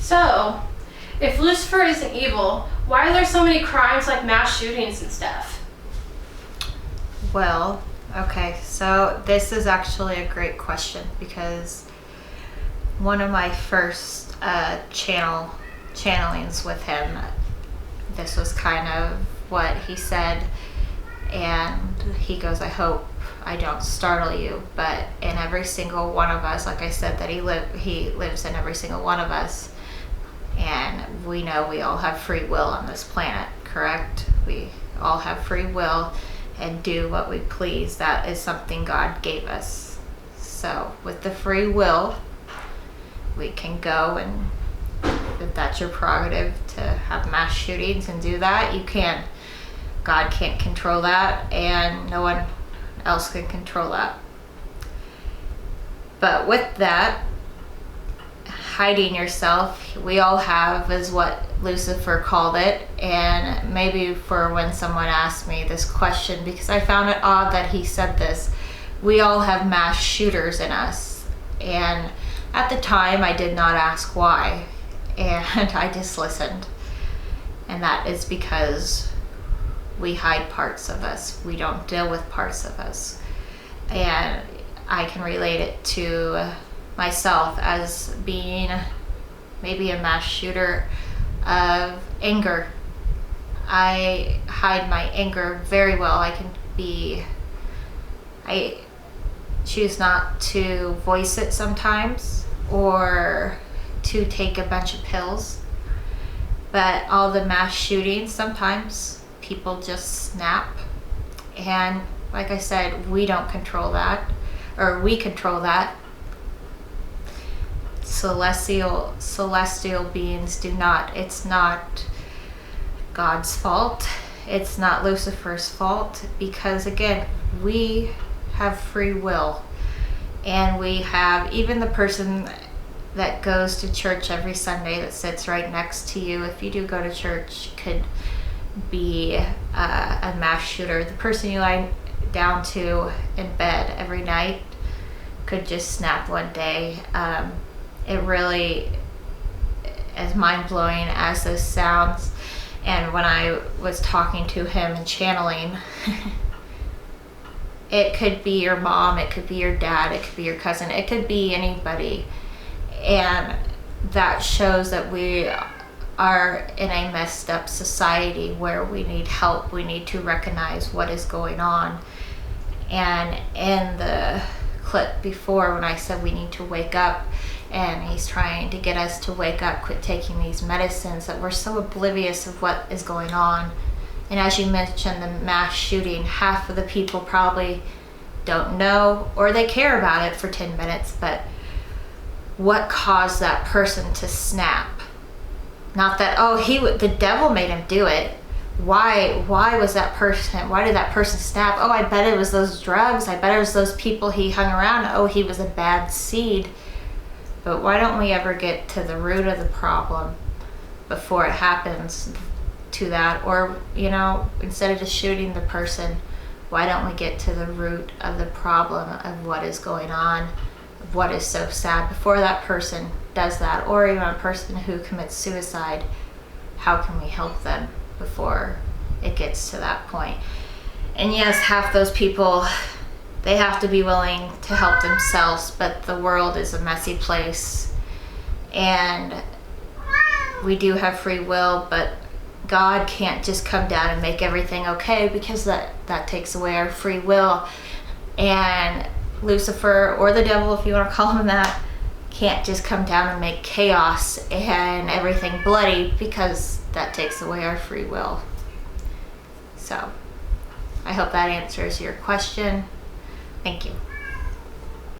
So, if Lucifer isn't evil, why are there so many crimes like mass shootings and stuff? Well, okay, so this is actually a great question, because one of my first channelings with him, this was kind of what he said, and he goes, I hope I don't startle you, but in every single one of us, like I said, that he lives in every single one of us, and we know we all have free will on this planet, correct? We all have free will and do what we please. That is something God gave us. So with the free will, we can go, and if that's your prerogative to have mass shootings and do that, you can. God can't control that, and no one else can control that. But with that, hiding yourself, we all have, is what Lucifer called it. And maybe for when someone asked me this question, because I found it odd that he said this, we all have mass shooters in us. And at the time I did not ask why, and I just listened. And that is because we hide parts of us. We don't deal with parts of us. And I can relate it to myself as being maybe a mass shooter of anger. I hide my anger very well. I choose not to voice it sometimes, or to take a bunch of pills. But all the mass shootings, sometimes people just snap. And like I said, we don't control that, or we control that. Celestial beings do not. It's not God's fault. It's not Lucifer's fault, because again, we have free will. And we have, even the person that goes to church every Sunday, that sits right next to you, if you do go to church, could be a mass shooter. The person you lie down to in bed every night could just snap one day. It really, as mind-blowing as this sounds, and when I was talking to him and channeling, it could be your mom, it could be your dad, it could be your cousin, it could be anybody. And that shows that we are in a messed up society where we need help. We need to recognize what is going on. And in the clip before, when I said we need to wake up, and he's trying to get us to wake up, quit taking these medicines, that we're so oblivious of what is going on. And as you mentioned, the mass shooting, half of the people probably don't know, or they care about it for 10 minutes, but what caused that person to snap? Not that, the devil made him do it. Why was that person, why did that person snap? Oh, I bet it was those drugs. I bet it was those people he hung around. Oh, he was a bad seed. But why don't we ever get to the root of the problem before it happens to that? Or, instead of just shooting the person, why don't we get to the root of the problem of what is going on, of what is so sad, before that person does that? Or even a person who commits suicide, how can we help them before it gets to that point? And yes, half those people, they have to be willing to help themselves, but the world is a messy place, and we do have free will, but God can't just come down and make everything okay, because that takes away our free will. And Lucifer, or the devil, if you want to call him that, can't just come down and make chaos and everything bloody, because that takes away our free will. So I hope that answers your question. Thank you.